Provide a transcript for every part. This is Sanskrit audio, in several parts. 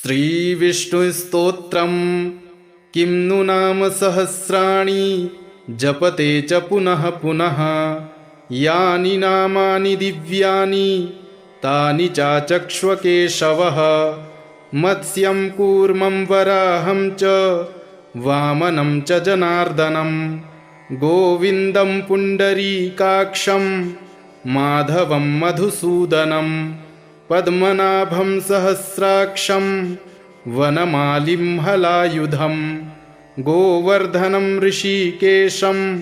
श्रीविष्णुस्तोत्रम् किं नु नाम सहस्राणि जपते च पुनः पुनः। यानि नामानि दिव्यानि तानि चाचक्ष्व केशवः। मत्स्यं कूर्मं वराहं च वामनं च जनार्दनं। गोविन्दं पुण्डरीकाक्षं माधवं मधुसूदनं। पद्मनाभं सहस्राक्षं वनमालिं हलायुधं। गोवर्धनं ऋषिकेशं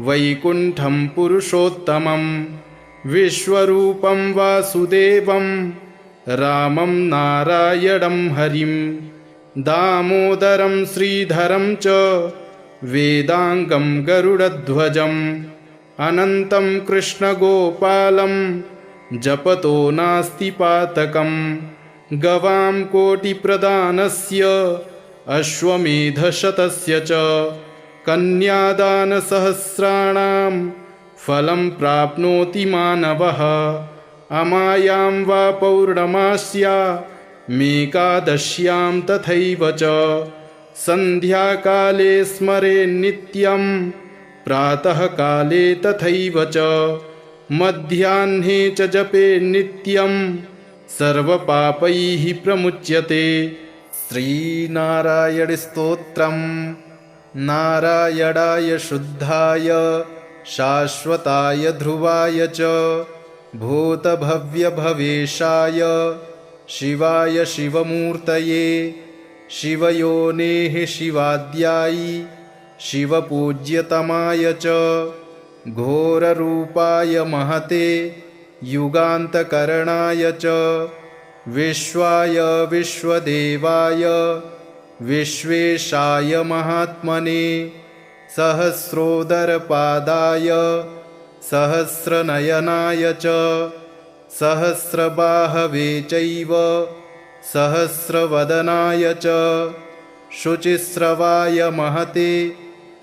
वैकुण्ठं पुरुषोत्तमं। विश्वरूपं वासुदेवं रामं नारायणं हरिं। दामोदरं श्रीधरं च वेदांगं गरुडध्वजम्। अनन्तं कृष्णगोपालं जपतो नास्ति पातकम्। गवां कोटिप्रदानस्य अश्वमेधशतस्य च कन्यादानसहस्राणां फलं प्राप्नोति मानवः। अमायां वा पौर्णमास्यामेकादश्यां तथैव च। सन्ध्याकाले स्मरेन्नित्यं प्रातःकाले तथैव च। मध्याह्ने च जपेन्नित्यं सर्वपापैः प्रमुच्यते। श्रीनारायणस्तोत्रम् नारायणाय शुद्धाय शाश्वताय ध्रुवाय च भूतभव्यभवेशाय शिवाय शिवमूर्तये। शिवयोनेः शिवाद्यायि शिवपूज्यतमाय च घोररूपाय महते युगान्तकरणाय च विश्वाय विश्वदेवाय विश्वेशाय महात्मने सहस्रोदरपादाय सहस्रनयनाय च सहस्रबाहवे चैव सहस्रवदनाय च शुचिस्रवाय महते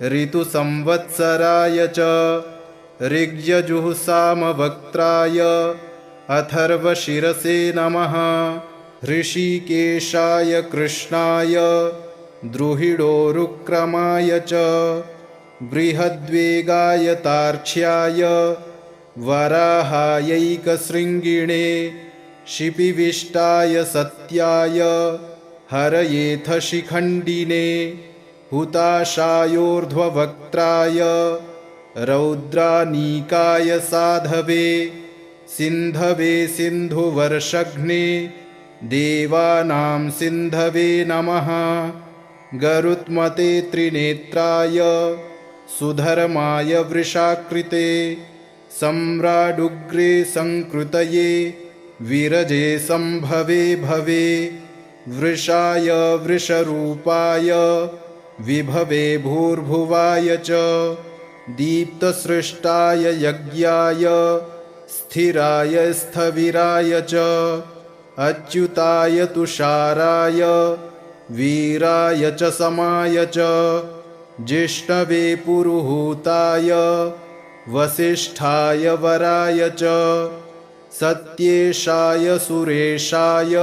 ऋतुसंवत्सराय च ऋग्यजुःसामवक्त्राय अथर्वशिरसे नमः। ऋषिकेशाय कृष्णाय द्रुहिडोरुक्रमाय च बृहद्वेगाय तार्क्ष्याय वराहायैकशृङ्गिणे शिपिविष्टाय सत्याय हरयेथ शिखण्डिने हुताशायोर्ध्ववक्त्राय रौद्रानीकाय साधवे सिन्धवे सिन्धुवर्षघ्ने देवानां सिन्धवे नमः। गरुत्मते त्रिनेत्राय सुधर्माय वृषाकृते सम्राडुग्रे संकृतये विरजे संभवे भवे। वृषाय वृषरूपाय विभवे भूर्भुवाय च दीप्तसृष्टाय यज्ञाय स्थिराय स्थविराय च अच्युताय तुषाराय वीराय च समाय च जिष्णवे पुरुहूताय वसिष्ठाय वराय च सत्येशाय सुरेशाय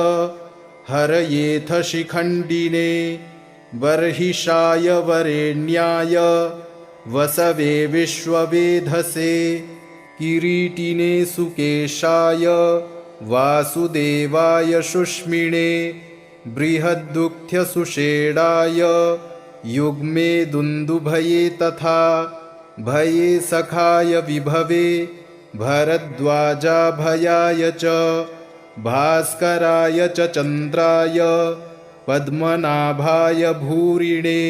हरयेथ शिखण्डिने बर्हिषाय वरेण्याय वसवे विश्ववेधसे किरीटिने सुकेशाय वासुदेवाय शुष्मिणे बृहद्दुग्ध्यसुषेणाय युग्मे दुन्दुभये तथा भये सखाय विभवे भरद्वाजाभयाय च भास्कराय च चन्द्राय पद्मनाभाय भूरिणे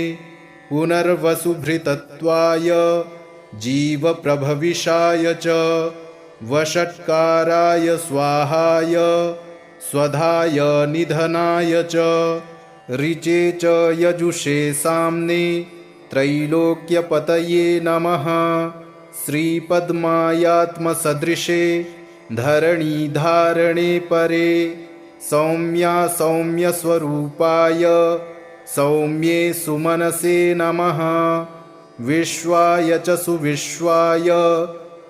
पुनर्वसुभृतत्वाय जीवप्रभविषाय च वषट्काराय स्वाहाय स्वधाय निधनाय च ऋचे च यजुषे साम्ने त्रैलोक्यपतये नमः। श्रीपद्मायात्मसदृशे धरणीधारणे परे सौम्या सौम्यस्वरूपाय सौम्ये सुमनसे नमः। विश्वाय च सुविश्वाय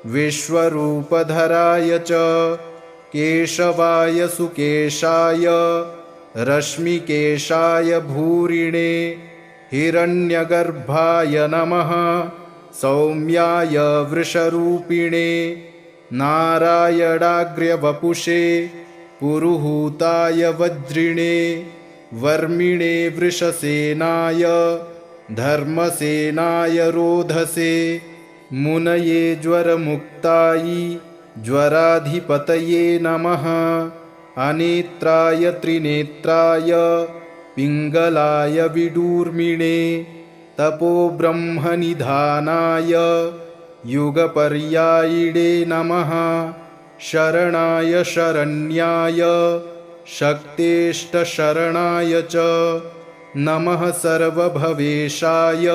विश्वरूपधराय च केशवाय सुकेशाय रश्मिकेशाय भूरिणे हिरण्यगर्भाय नमः सौम्याय वृषरूपिणे नारायणाग्र्यवपुषे पुरुहूताय वज्रिणे वर्मिणे वृषसेनाय धर्मसेनाय रोधसे मुनये ज्वरमुक्तायै ज्वराधिपतये नमः अनेत्राय त्रिनेत्राय पिङ्गलाय विडूर्मिणे तपोब्रह्मनिधानाय युगपर्यायिणे नमः शरणाय शरण्याय शक्तेष्टशरणाय च नमः सर्वभवेशाय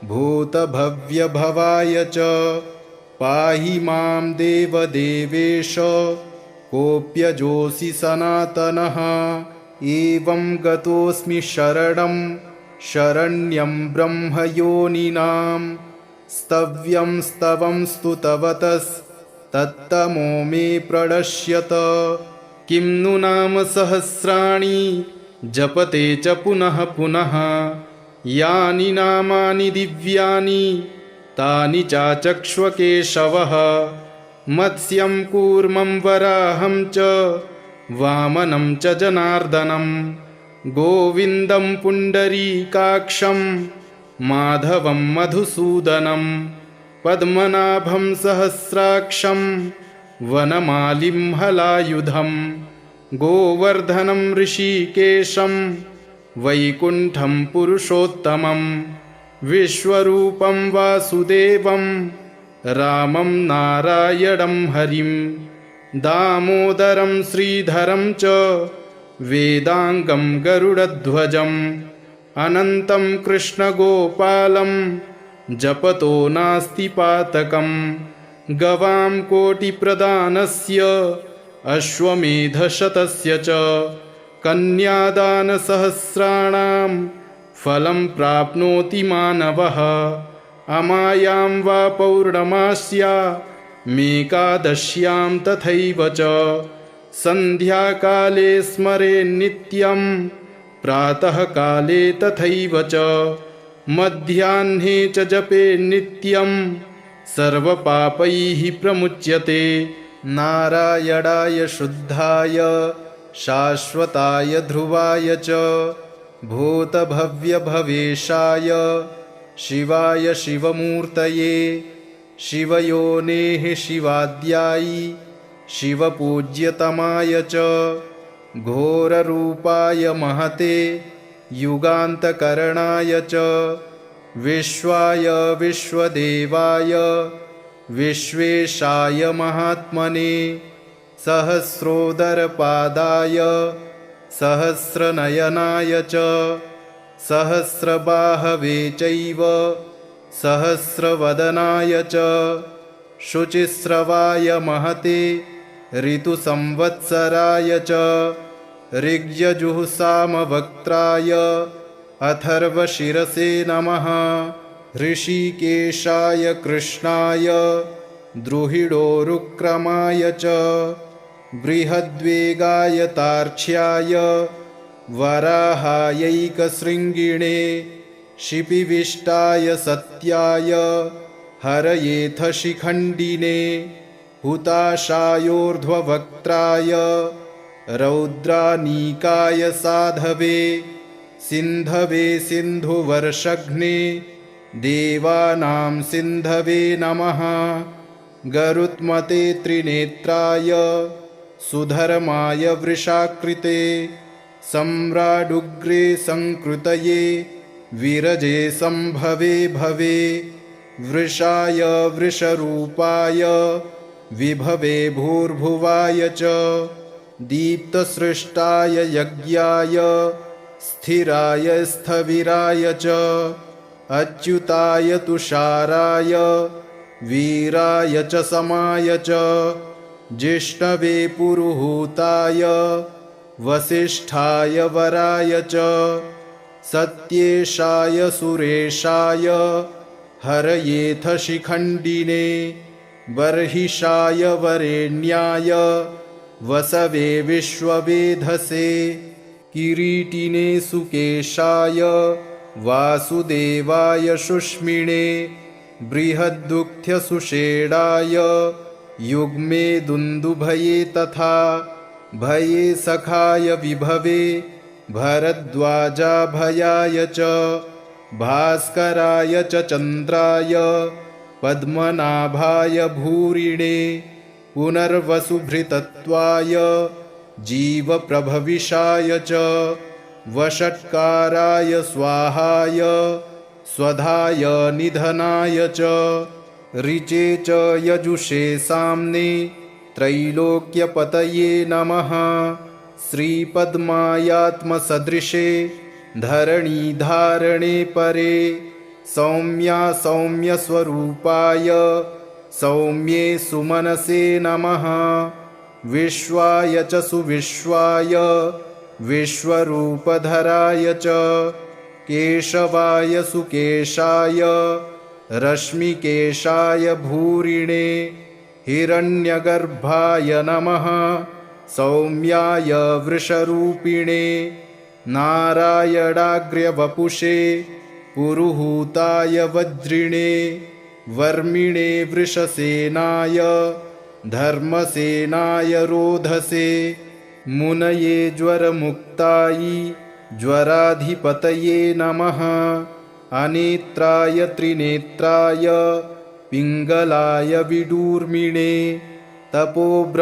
भूतभव्यभवाय च पाहि मां देवदेवेश कोऽप्यजोऽसि सनातनः एवं गतोऽस्मि शरणं शरण्यं ब्रह्मयोनिनां स्तव्यं स्तवं स्तुतवतस्तत्तमो मे प्रणश्यत किं नु नाम सहस्राणि जपते च पुनः पुनः यानि नामानि दिव्यानि तानि चाचक्ष्वकेशवः मत्स्यं कूर्मं वराहं च वामनं च जनार्दनं गोविन्दं पुण्डरीकाक्षं माधवं मधुसूदनं पद्मनाभं सहस्राक्षं वनमालिं हलायुधं गोवर्धनं ऋषिकेशं वैकुण्ठं पुरुषोत्तमं विश्वरूपं वासुदेवं रामं नारायणं हरिं दामोदरं श्रीधरं च वेदाङ्गं गरुडध्वजम् अनन्तं कृष्णगोपालं जपतो नास्ति पातकं गवां कोटिप्रदानस्य अश्वमेधशतस्य च कन्यादानसहस्राणां फलं प्राप्नोति मानवः अमायां वा पौर्णमास्यामेकादश्यां तथैव च सन्ध्याकाले स्मरेन्नित्यं प्रातःकाले तथैव च मध्याह्ने च जपेन्नित्यं सर्वपापैः प्रमुच्यते नारायणाय शुद्धाय शाश्वताय ध्रुवाय च भूतभव्यभवेशाय शिवाय शिवमूर्तये शिवयोनेः शिवाद्यायि शिवपूज्यतमाय च घोररूपाय महते युगान्तकरणाय च विश्वाय विश्वदेवाय विश्वेशाय महात्मने सहस्रोदरपादाय सहस्रनयनाय च सहस्रबाहवे चैव सहस्रवदनाय च शुचिस्रवाय महते ऋतुसंवत्सराय च ऋग्यजुःसामवक्त्राय अथर्वशिरसे नमः ऋषिकेशाय कृष्णाय द्रुहिडोरुक्रमाय च बृहद्वेगाय तार्क्ष्याय वराहायैकशृङ्गिणे शिपिविष्टाय सत्याय हरयेथ शिखण्डिने हुताशायोर्ध्ववक्त्राय रौद्रानीकाय साधवे सिन्धवे सिन्धुवर्षघ्ने देवानां सिन्धवे नमः गरुत्मते त्रिनेत्राय सुधर्माय वृषाकृते सम्राडुग्रे संकृतये विरजे संभवे भवे वृषाय वृषरूपाय विभवे भूर्भुवाय च दीप्तसृष्टाय यज्ञाय स्थिराय स्थविराय च अच्युताय तुषाराय वीराय च समाय च जिष्णवे पुरुहूताय वसिष्ठाय वराय च सत्येशाय सुरेशाय हरयेथ शिखण्डिने बर्हिषाय वरेण्याय वसवे विश्ववेधसे किरीटिने सुकेशाय वासुदेवाय शुष्मिणे बृहद्दुग्ध्यसुषेणाय युग्मे दुन्दुभये तथा भये सखाय विभवे भरद्वाजाभयाय च भास्कराय च चन्द्राय पद्मनाभाय भूरिणे पुनर्वसुभृतत्वाय जीवप्रभविषाय च वषट्काराय स्वाहाय स्वधाय निधनाय च ऋचे च यजुषे साम्ने त्रैलोक्यपतये नमः श्रीपद्मायात्मसदृशे धरणीधारणे परे सौम्या सौम्यस्वरूपाय सौम्ये सुमनसे नमः विश्वाय च सुविश्वाय विश्वरूपधराय च केशवाय सुकेशाय रश्मिकेशाय भूरिणे हिरण्यगर्भाय नमः सौम्याय वृषरूपिणे नारायणाग्र्यवपुषे पुरुहूताय वज्रिणे वर्मिणे वृषसेनाय धर्मसेनाय रोधसे मुनये ज्वरमुक्तायै ज्वराधिपतये नमः अनेत्राय त्रिनेत्राय पिङ्गलाय विडूर्मिणे तपोब्रह्मनिधानाय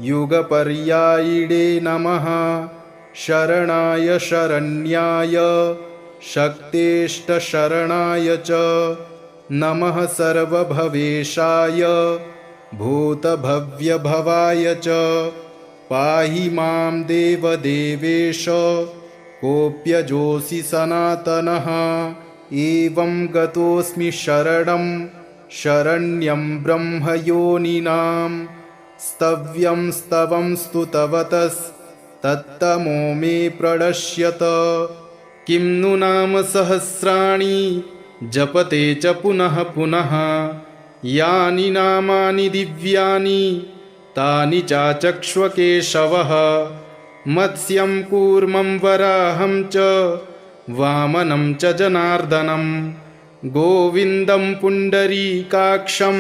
युगपर्यायिणे नमः शरणाय शरण्याय शक्तेष्टशरणाय च नमः सर्वभवेशाय भूतभव्यभवाय च पाहि मां देवदेवेश कोऽप्यजोऽसि सनातनः एवं गतोऽस्मि शरणं शरण्यं ब्रह्मयोनिनां स्तव्यं स्तवं स्तुतवतस्तत्तमो मे प्रणश्यत किं नु नाम सहस्राणि जपते च पुनः पुनः यानि नामानि दिव्यानि तानि चाचक्ष्वकेशवः मत्स्यं कूर्मं वराहं च वामनं च जनार्दनं गोविन्दं पुण्डरीकाक्षं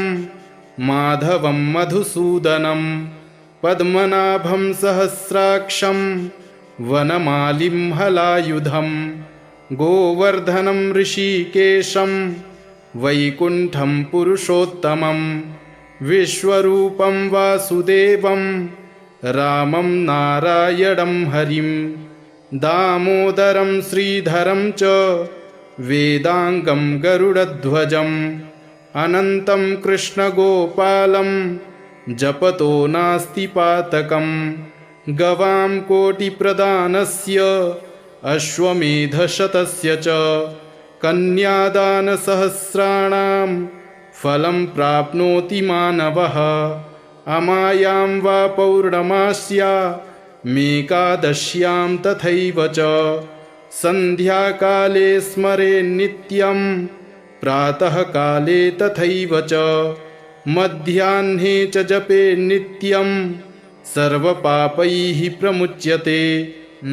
माधवं मधुसूदनं पद्मनाभं सहस्राक्षं वनमालिं हलायुधं गोवर्धनं ऋषिकेशं वैकुण्ठं पुरुषोत्तमं विश्वरूपं वासुदेवं रामं नारायणं हरिं दामोदरं श्रीधरं च वेदाङ्गं गरुडध्वजम् अनन्तं कृष्णगोपालं जपतो नास्ति पातकं गवां कोटिप्रदानस्य अश्वमेधशतस्य च कन्यादानसहस्राणां फलं प्राप्नोति मानवः अमायां वा पौर्णमास्या मेकादश्यां तथैव च सन्ध्याकाले स्मरेन्नित्यं प्रातःकाले तथैव च मध्याह्ने च जपेन्नित्यं सर्वपापैः प्रमुच्यते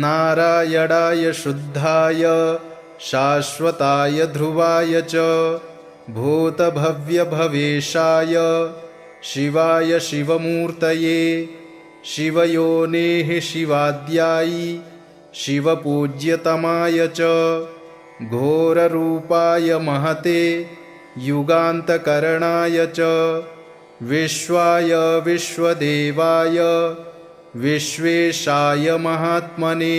नारायणाय शुद्धाय शाश्वताय ध्रुवाय च भूतभव्यभवेशाय शिवाय शिवमूर्तये शिवयोनेः शिवाद्यायि शिवपूज्यतमाय च घोररूपाय महते युगान्तकरणाय च विश्वाय विश्वदेवाय विश्वेशाय महात्मने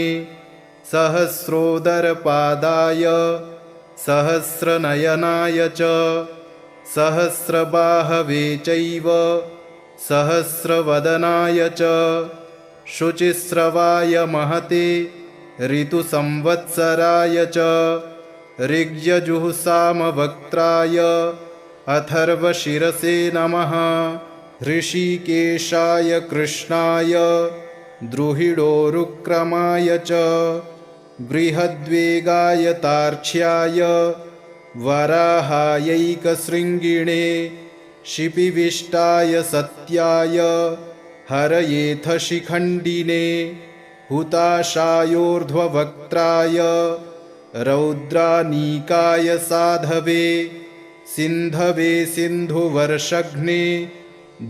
सहस्रोदरपादाय सहस्रनयनाय च सहस्रबाहवे चैव सहस्रवदनाय च शुचिस्रवाय महते ऋतुसंवत्सराय च ऋग्यजुःसामवक्त्राय अथर्वशिरसे नमः ऋषिकेशाय कृष्णाय द्रुहिडोरुक्रमाय च बृहद्वेगाय तार्क्ष्याय वराहायैकशृङ्गिणे शिपिविष्टाय सत्याय हरयेथ शिखण्डिने हुताशायोर्ध्ववक्त्राय रौद्रानीकाय साधवे सिन्धवे सिन्धुवर्षघ्ने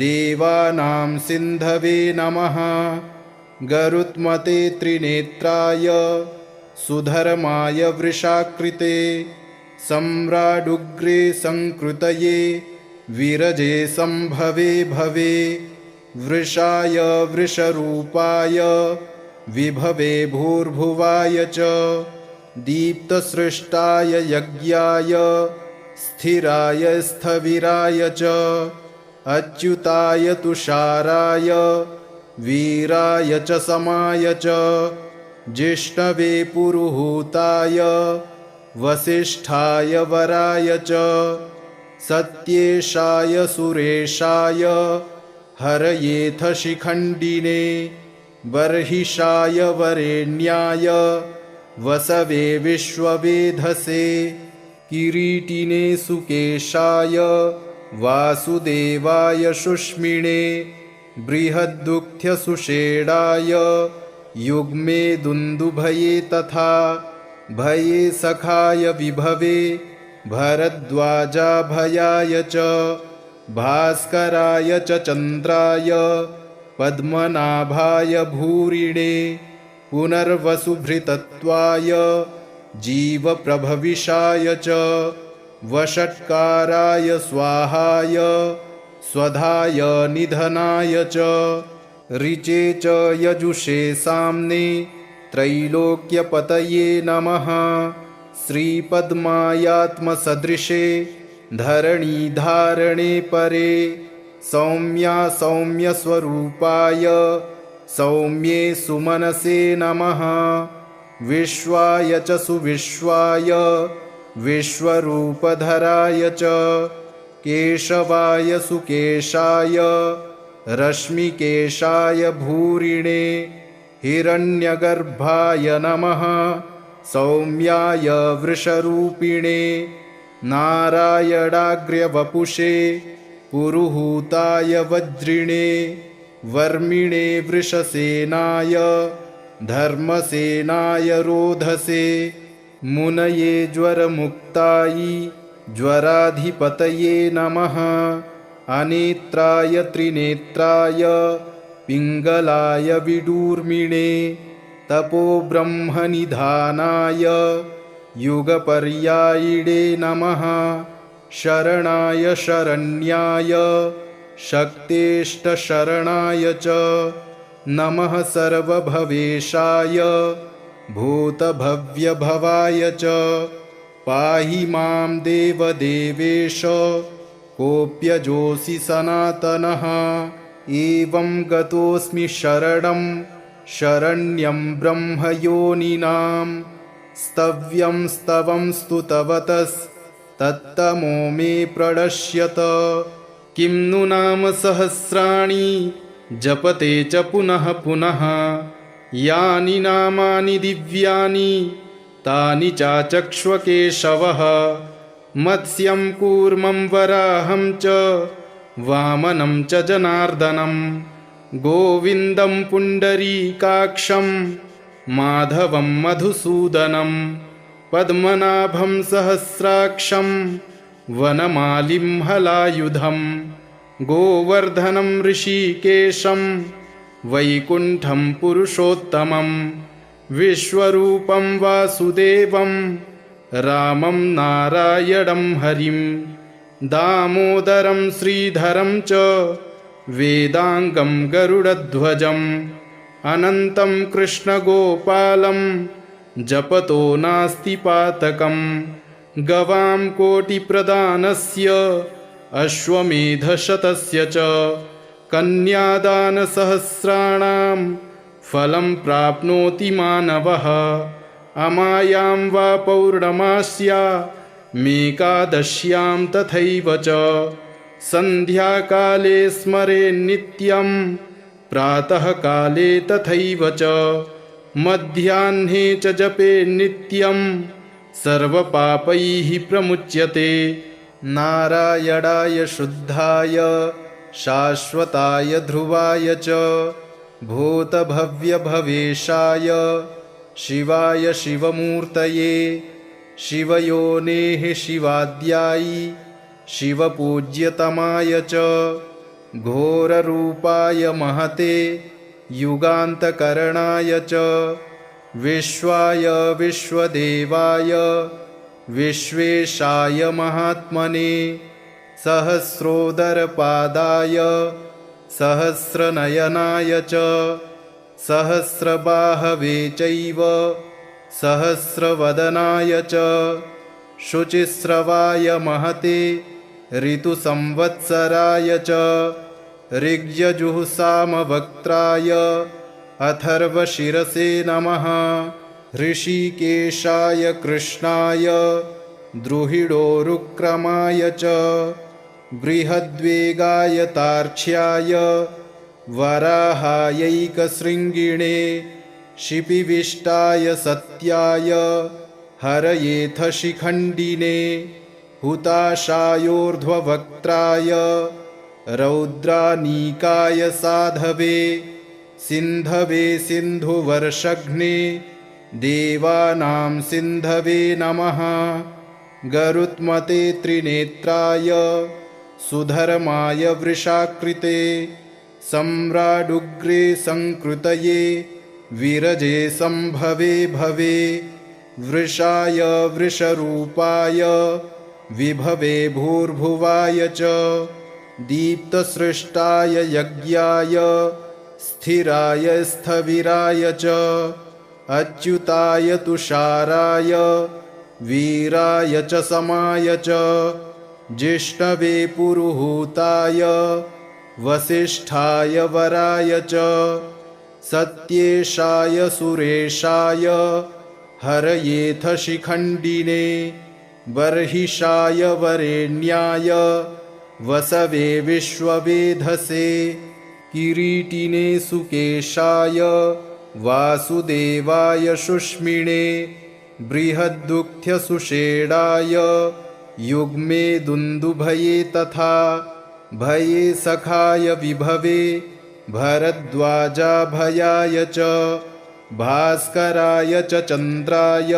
देवानां सिन्धवे नमः गरुत्मते त्रिनेत्राय सुधर्माय वृषाकृते सम्राडुग्रे संकृतये विरजे संभवे भवे वृषाय वृषरूपाय विभवे भूर्भुवाय च दीप्तसृष्टाय यज्ञाय स्थिराय स्थविराय च अच्युताय तुषाराय वीराय च समाय च जिष्णवे पुरुहूताय वसिष्ठाय वराय च सत्येशाय सुरेशाय हरयेथ शिखण्डिने बर्हिषाय वरेण्याय वसवे विश्ववेधसे किरीटिने सुकेशाय वासुदेवाय शुष्मिणे बृहद्दुःख्यसुषेणाय युग्मे दुन्दुभये तथा भये सखाय विभवे भरद्वाजाभयाय च भास्कराय च चन्द्राय पद्मनाभाय भूरिणे पुनर्वसुभृतत्वाय जीवप्रभविषाय च वषट्काराय स्वाहाय स्वधाय निधनाय च ऋचे च यजुषे साम्ने त्रैलोक्यपतये नमः श्रीपद्मायात्मसदृशे धरणीधारणे परे सौम्या सौम्यस्वरूपाय सौम्ये सुमनसे नमः विश्वाय च सुविश्वाय विश्वरूपधराय च केशवाय सुकेशाय रश्मिकेशाय भूरिणे हिरण्यगर्भाय नमः सौम्याय वृषरूपिणे नारायणाग्र्यवपुषे पुरुहूताय वज्रिणे वर्मिणे वृषसेनाय धर्मसेनाय रोधसे मुनये ज्वरमुक्तायै ज्वराधिपतये नमः अनेत्राय त्रिनेत्राय पिङ्गलाय विडूर्मिणे तपोब्रह्मनिधानाय युगपर्यायिणे नमः शरणाय शरण्याय शक्तेष्टशरणाय च नमः सर्वभवेशाय भूतभव्यभवाय च पाहि मां देवदेवेश कोऽप्यजोऽसि सनातनः एवं गतोऽस्मि शरणं शरण्यं ब्रह्मयोनिनां स्तव्यं स्तवं स्तुतवतस्तत्तमो मे प्रणश्यत किं नु नाम सहस्राणि जपते च पुनः पुनः यानि नामानि दिव्यानि तानि चाचक्ष्वकेशवः मत्स्यं कूर्मं वराहं च वामनं च जनार्दनं गोविन्दं पुण्डरीकाक्षं माधवं मधुसूदनं पद्मनाभं सहस्राक्षं वनमालिं हलायुधं गोवर्धनं ऋषिकेशं वैकुण्ठं पुरुषोत्तमं विश्वरूपं वासुदेवं रामं नारायणं हरिं दामोदरं श्रीधरं च वेदाङ्गं गरुडध्वजम् अनन्तं कृष्णगोपालं जपतो नास्ति पातकं गवां कोटिप्रदानस्य अश्वमेधशतस्य च कन्यादानसहस्राणां फलं प्राप्नोति मानवः अमायां वा पौर्णमास्या मेकादश्यां तथैव च सन्ध्याकाले स्मरेन्नित्यं प्रातःकाले तथैव च मध्याह्ने च जपेन्नित्यं सर्वपापैः प्रमुच्यते नारायणाय शुद्धाय शाश्वताय ध्रुवाय च भूतभव्यभवेशाय शिवाय शिवमूर्तये शिवयोनेः शिवाद्यायि शिवपूज्यतमाय च घोररूपाय महते युगान्तकरणाय च विश्वाय विश्वदेवाय विश्वेशाय महात्मने सहस्रोदरपादाय सहस्रनयनाय च सहस्रबाहवे चैव सहस्रवदनाय च शुचिस्रवाय महते ऋतुसंवत्सराय च ऋग्यजुःसामवक्त्राय अथर्वशिरसे नमः ऋषिकेशाय कृष्णाय द्रुहिडोरुक्रमाय च बृहद्वेगाय तार्क्ष्याय वराहायैकशृङ्गिणे शिपिविष्टाय सत्याय हरयेथ शिखण्डिने हुताशायोर्ध्ववक्त्राय रौद्रानीकाय साधवे सिन्धवे सिन्धुवर्षघ्ने देवानां सिन्धवे नमः गरुत्मते त्रिनेत्राय सुधर्माय वृषाकृते सम्राडुग्रे संकृतये विरजे संभवे भवे वृषाय वृषरूपाय विभवे भूर्भुवाय च दीप्तसृष्टाय यज्ञाय स्थिराय स्थविराय च अच्युताय तुषाराय वीराय च समाय च जिष्णवे पुरुहूताय वसिष्ठाय वराय च सत्येशाय सुरेशाय हरयेथ शिखण्डिने बर्हिषाय वरेण्याय वसवे विश्ववेधसे किरीटिने सुकेशाय वासुदेवाय शुष्मिणे बृहद्दुःख्यसुषेणाय युग्मे दुन्दुभये तथा भये सखाय विभवे भरद्वाजाभयाय च भास्कराय च चन्द्राय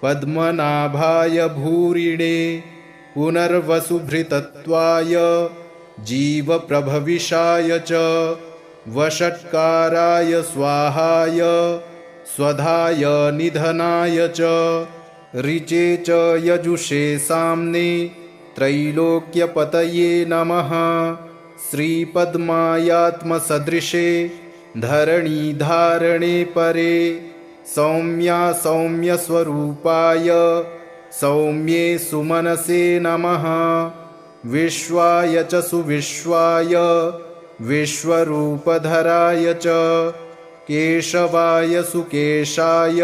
पद्मनाभाय भूरिणे पुनर्वसुभृतत्वाय जीवप्रभविषाय च वषट्काराय स्वाहाय स्वधाय निधनाय च ऋचे च यजुषे साम्ने त्रैलोक्यपतये नमः श्रीपद्मायात्मसदृशे धरणीधारणे परे सौम्या सौम्यस्वरूपाय सौम्ये सुमनसे नमः विश्वाय च सुविश्वाय विश्वरूपधराय च केशवाय सुकेशाय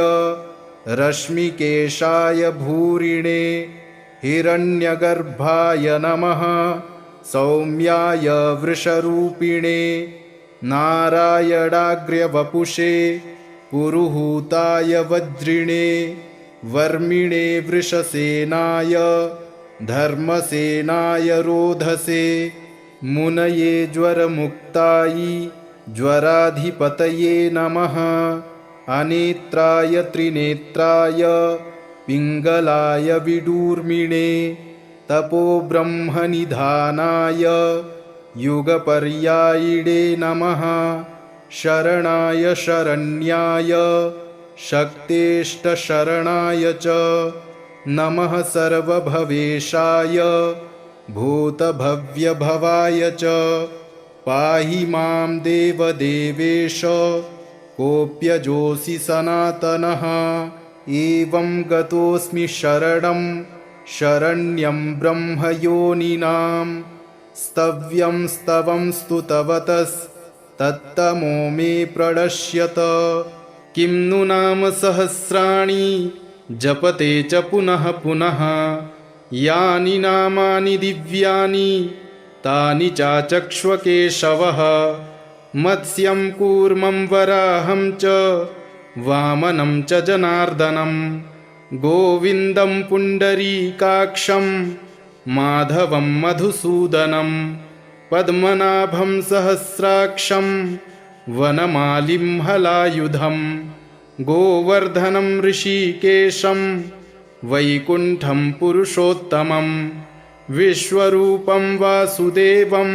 रश्मिकेशाय भूरिणे हिरण्यगर्भाय नमः सौम्याय वृषरूपिणे नारायणाग्र्यवपुषे पुरुहूताय वज्रिणे वर्मिणे वृषसेनाय धर्मसेनाय रोधसे मुनये ज्वरमुक्तायै ज्वराधिपतये नमः अनेत्राय त्रिनेत्राय पिङ्गलाय विडूर्मिणे तपोब्रह्मनिधानाय युगपर्यायिणे नमः शरणाय शरण्याय शक्तेष्टशरणाय च नमः सर्वभवेशाय भूतभव्यभवाय च पाहि मां देवदेवेश कोऽप्यजोऽसि सनातनः एवं गतोऽस्मि शरणं शरण्यं ब्रह्मयोनिनां स्तव्यं स्तवं स्तुतवतस्तत्तमो मे प्रणश्यत किं नु नाम सहस्राणि जपते च पुनः पुनः यानि नामानि दिव्यानि तानि चाचक्ष्वकेशवः मत्स्यं कूर्मं वराहं च वामनं च जनार्दनं गोविन्दं पुण्डरीकाक्षं माधवं मधुसूदनं पद्मनाभं सहस्राक्षं वनमालिं हलायुधं गोवर्धनं ऋषिकेशं वैकुण्ठं पुरुषोत्तमं विश्वरूपं वासुदेवं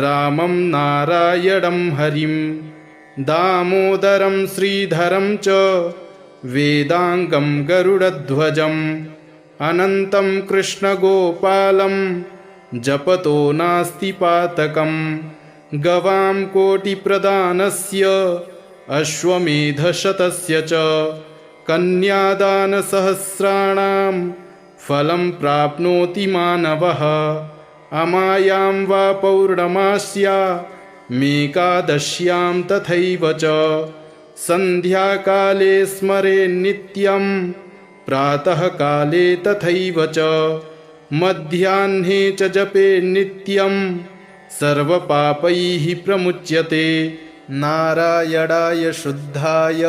रामं नारायणं हरिं दामोदरं श्रीधरं च वेदांगं गरुडध्वजम् अनन्तं कृष्णगोपालं जपतो नास्ति पातकम् गवां कोटिप्रदानस्य अश्वमेधशतस्य च कन्यादानसहस्राणां फलं प्राप्नोति मानवः अमायां वा पौर्णमास्यामेकादश्यां तथैव च सन्ध्याकाले स्मरेन्नित्यं प्रातःकाले तथैव च मध्याह्ने च जपेन्नित्यं सर्वपापैः प्रमुच्यते नारायणाय शुद्धाय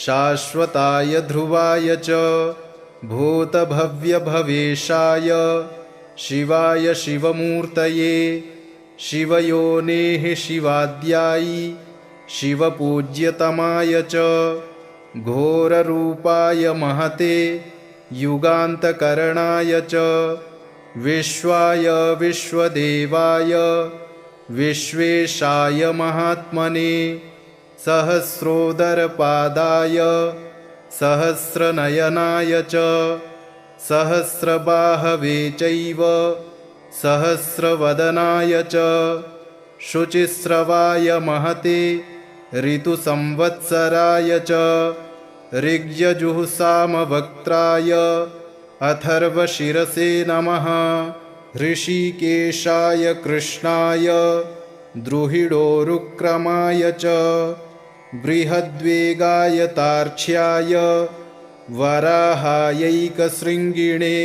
शाश्वताय ध्रुवाय च भूतभव्यभवेशाय शिवाय शिवमूर्तये शिवयोनेः शिवाद्यायी शिवपूज्यतमाय च घोररूपाय महते युगान्तकरणाय च विश्वाय विश्वदेवाय विश्वेशाय महात्मने सहस्रोदरपादाय सहस्रनयनाय च सहस्रबाहवे चैव सहस्रवदनाय च शुचिस्रवाय महते ऋतुसंवत्सराय च ऋग्यजुःसामवक्त्राय अथर्वशिरसे नमः ऋषिकेशाय कृष्णाय द्रुहिडोरुक्रमाय च बृहद्वेगाय तार्क्ष्याय वराहायैकशृङ्गिणे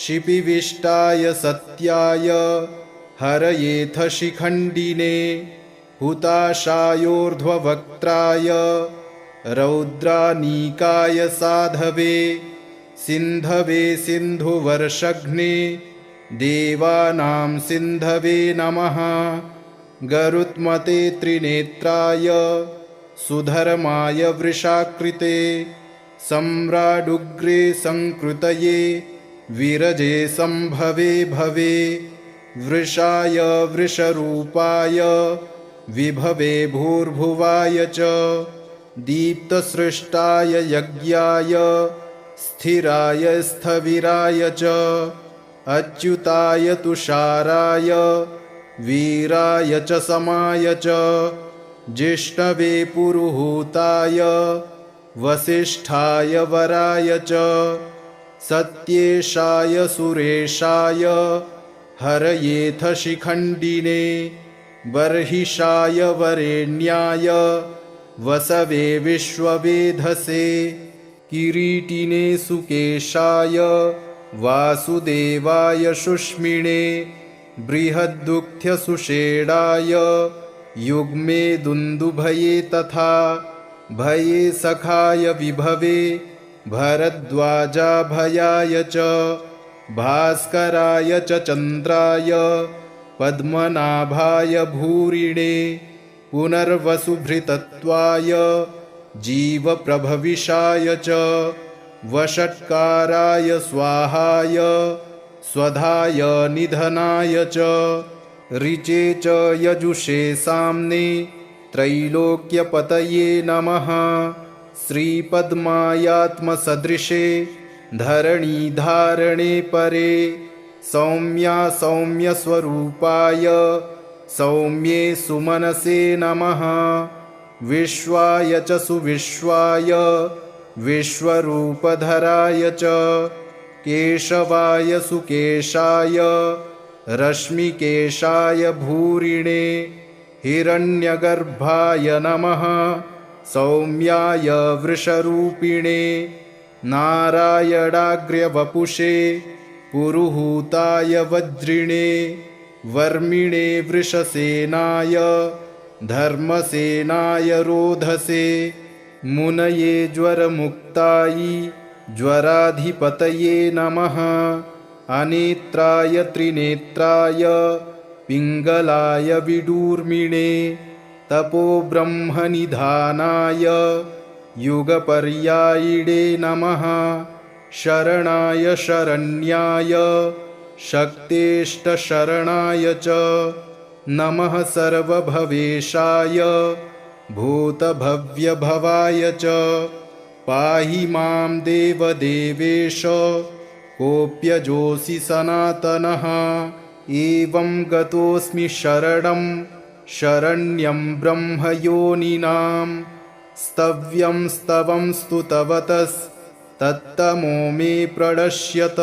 शिपिविष्टाय सत्याय हरयेथ शिखण्डिने हुताशायोर्ध्ववक्त्राय रौद्रानीकाय साधवे सिन्धवे सिन्धुवर्षघ्ने देवानां सिन्धवे नमः गरुत्मते त्रिनेत्राय सुधर्माय वृषाकृते सम्राडुग्रे संकृतये विरजे संभवे भवे वृषाय वृषरूपाय विभवे भूर्भुवाय च दीप्तसृष्टाय यज्ञाय स्थिराय स्थविराय च अच्युताय तुषाराय वीराय च समाय च जिष्णवे पुरुहूताय वसिष्ठाय वराय च सत्येशाय सुरेशाय हरयेथ शिखण्डिने बर्हिषाय वरेण्याय वसवे विश्ववेधसे किरीटिने सुकेशाय वासुदेवाय शुष्मिणे बृहद्दुग्ध्यसुषेणाय युग्मे दुन्दुभये तथा भये सखाय विभवे भरद्वाजाभयाय च भास्कराय च चन्द्राय पद्मनाभाय भूरिणे पुनर्वसुभृतत्वाय जीवप्रभविषाय च वषट्काराय स्वाहाय स्वधाय निधनाय च ऋचे च यजुषे साम्ने त्रैलोक्यपतये नमः श्रीपद्मायात्मसदृशे धरणीधारणे परे सौम्या सौम्यस्वरूपाय सौम्ये सुमनसे नमः विश्वाय च सुविश्वाय विश्वरूपधराय च केशवाय सुकेशाय रश्मिकेशाय भूरिणे हिरण्यगर्भाय नमः सौम्याय वृषरूपिणे नारायणाग्र्यवपुषे पुरुहूताय वज्रिणे वर्मिणे वृषसेनाय धर्मसेनाय रोधसे मुनये ज्वरमुक्तायै ज्वराधिपतये नमः अनेत्राय त्रिनेत्राय पिङ्गलाय विडूर्मिणे तपो ब्रह्मनिधानाय युगपर्यायिणे नमः। शरणाय शरण्याय शक्तेष्टशरणाय च नमः। सर्वभवेशाय भूतभव्यभवाय च पाहि मां देवदेवेश कोऽप्यजोऽसि सनातनः। एवं गतोऽस्मि शरणं शरण्यं ब्रह्मयोनिनां स्तव्यं स्तवं स्तुतवतस्तत्तमो मे प्रणश्यत।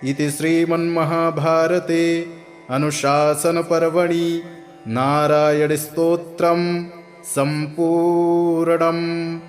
इति श्रीमन्महाभारते अनुशासनपर्वणि नारायणस्तोत्रं सम्पूर्णम्।